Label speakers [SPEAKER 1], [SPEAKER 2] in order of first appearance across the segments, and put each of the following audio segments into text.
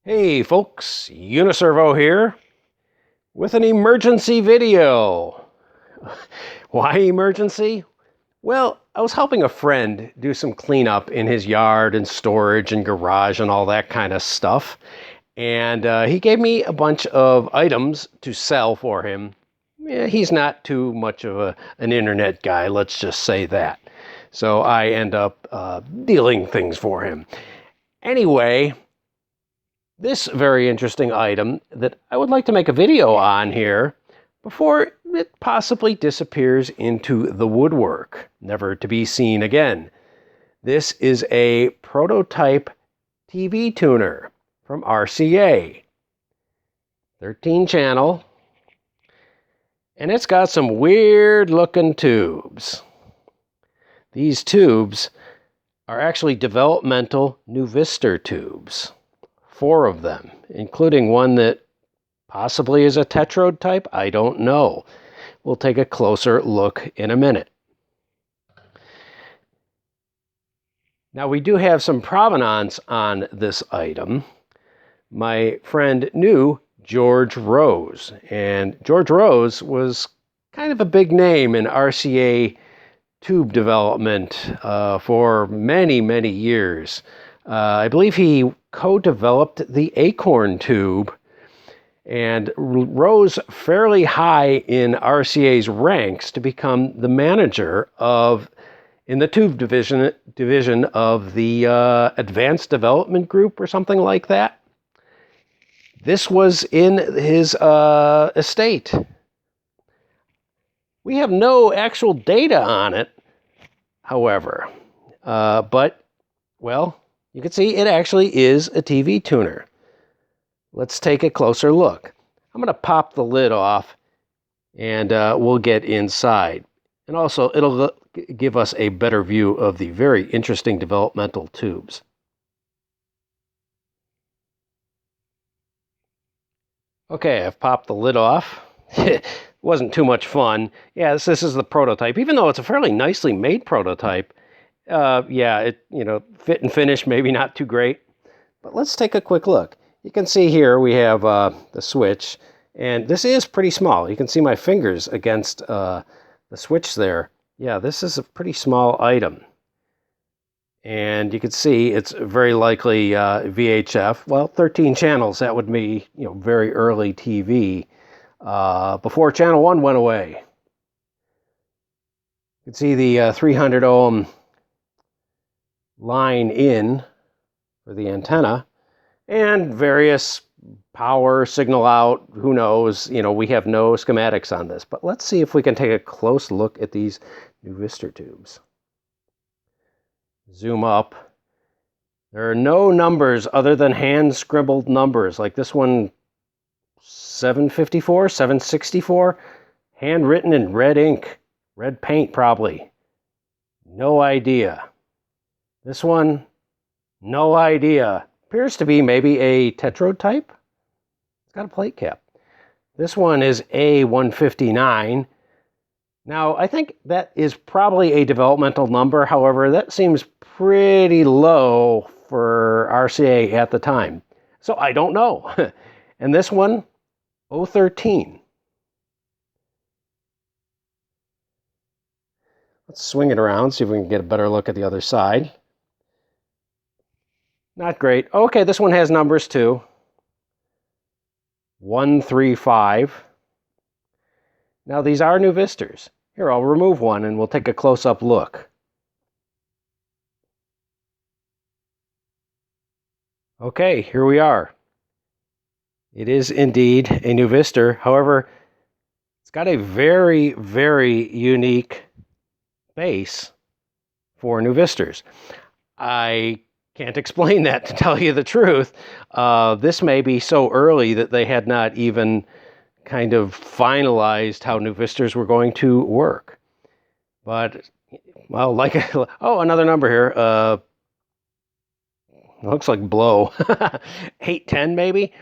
[SPEAKER 1] Hey folks, Uniservo here with an emergency video. Why emergency? Well, I was helping a friend do some cleanup in his yard and storage and garage and all that kind of stuff. And he gave me a bunch of items to sell for him. Yeah, he's not too much of an internet guy, let's just say that. So I end up dealing things for him. Anyway, this very interesting item that I would like to make a video on here before it possibly disappears into the woodwork, never to be seen again. This is a prototype TV tuner from RCA, 13 channel, and it's got some weird looking tubes. These tubes are actually developmental Nuvistor tubes. 4 of them, including one that possibly is a tetrode type. I don't know. We'll take a closer look in a minute. Now we do have some provenance on this item. My friend knew George Rose, and George Rose was kind of a big name in RCA tube development for many, many years. I believe he co-developed the Acorn tube and rose fairly high in RCA's ranks to become the manager in the tube division of the Advanced Development Group or something like that. This was in his estate. We have no actual data on it, however, but, well, you can see it actually is a TV tuner. Let's take a closer look. I'm going to pop the lid off and we'll get inside. And also it'll give us a better view of the very interesting developmental tubes. Okay, I've popped the lid off. It wasn't too much fun. Yeah, this is the prototype. Even though it's a fairly nicely made prototype, fit and finish, maybe not too great. But let's take a quick look. You can see here we have the switch, and this is pretty small. You can see my fingers against the switch there. Yeah, this is a pretty small item. And you can see it's very likely VHF. Well, 13 channels, that would be, very early TV, before channel 1 went away. You can see the 300 ohm line in for the antenna and various power signal out. Who knows? We have no schematics on this, but let's see if we can take a close look at these Nuvistor tubes. Zoom up. There are no numbers other than hand scribbled numbers, like this one, 754, 764, handwritten in red ink, red paint probably. No idea. This one, no idea. Appears to be maybe a tetrode type. It's got a plate cap. This one is A159. Now, I think that is probably a developmental number. However, that seems pretty low for RCA at the time. So I don't know. And this one, 013. Let's swing it around, see if we can get a better look at the other side. Not great. Okay, this one has numbers too. 135. Now these are Nuvistors. Here, I'll remove one and we'll take a close-up look. Okay, here we are. It is indeed a Nuvistor. However, it's got a very, very unique base for Nuvistors. I can't explain that, to tell you the truth. This may be so early that they had not even kind of finalized how Nuvistors were going to work. But, well, another number here. Looks like blow. 810 maybe?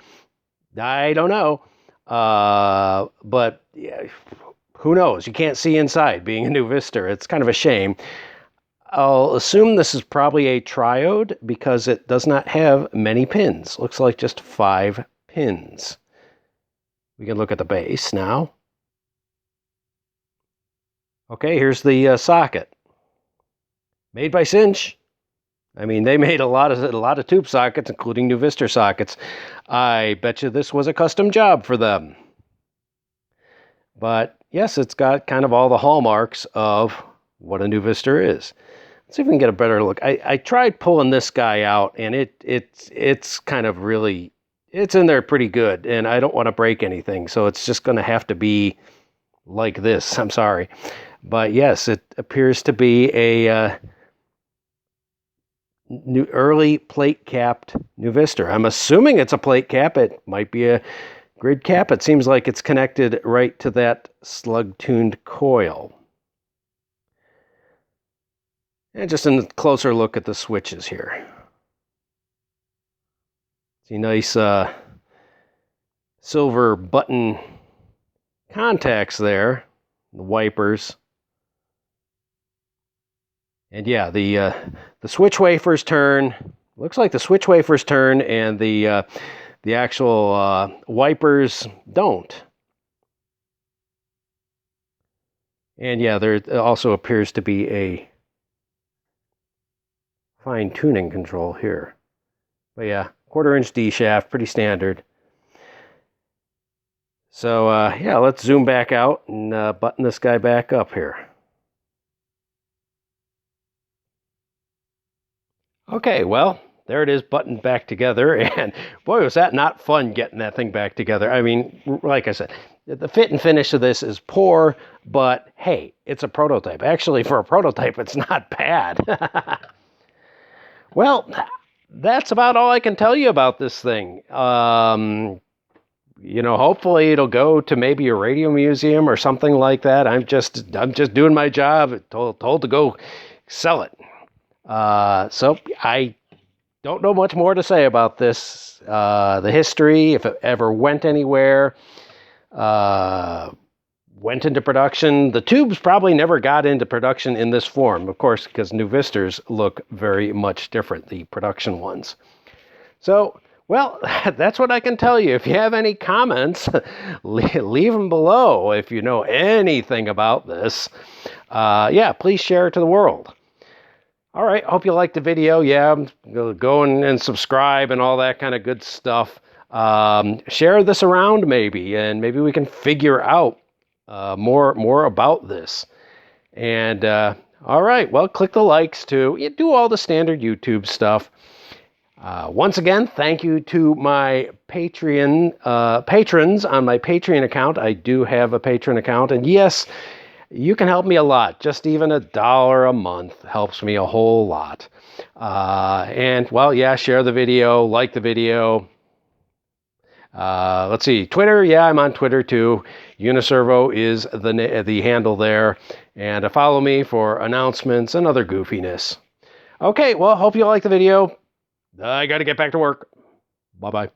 [SPEAKER 1] I don't know. But yeah, who knows? You can't see inside being a Nuvistor. It's kind of a shame. I'll assume this is probably a triode because it does not have many pins. Looks like just 5 pins. We can look at the base now. Okay, here's the socket. Made by Cinch. I mean, they made a lot of tube sockets, including Nuvistor sockets. I bet you this was a custom job for them. But yes, it's got kind of all the hallmarks of what a Nuvistor is. Let's see if we can get a better look. I tried pulling this guy out, and it's kind of really, it's in there pretty good, and I don't want to break anything, so it's just going to have to be like this. I'm sorry. But yes, it appears to be a early plate-capped Nuvistor. I'm assuming it's a plate cap. It might be a grid cap. It seems like it's connected right to that slug-tuned coil. And just a closer look at the switches here. See nice silver button contacts there, the wipers. And yeah, the switch wafers turn. Looks like the switch wafers turn, and the actual wipers don't. And yeah, there also appears to be a fine tuning control here. But yeah, 1/4-inch D shaft, pretty standard. So yeah, let's zoom back out and button this guy back up here. Okay, well, there it is, buttoned back together, and boy, was that not fun getting that thing back together. I mean, like I said, the fit and finish of this is poor, but hey, it's a prototype. Actually, for a prototype, it's not bad. Well, that's about all I can tell you about this thing. You know, hopefully it'll go to maybe a radio museum or something like that. I'm just doing my job. Told to go sell it. So I don't know much more to say about this. The history, if it ever went anywhere, went into production. The tubes probably never got into production in this form, of course, because Nuvistors look very much different, the production ones. So, well, that's what I can tell you. If you have any comments, leave them below. If you know anything about this, yeah, please share it to the world. All right, hope you liked the video. Yeah, go and subscribe and all that kind of good stuff. Share this around maybe, and maybe we can figure out more about this. And all right, well, click the likes too. You do all the standard YouTube stuff. Once again, thank you to my Patreon patrons on my Patreon account. I do have a Patreon account, and yes, you can help me a lot. Just even $1 a month helps me a whole lot. And well, yeah, share the video, like the video. Let's see, Twitter. Yeah, I'm on Twitter too. Uniservo is the handle there. And follow me for announcements and other goofiness. Okay, well, hope you like the video. I got to get back to work. Bye-bye.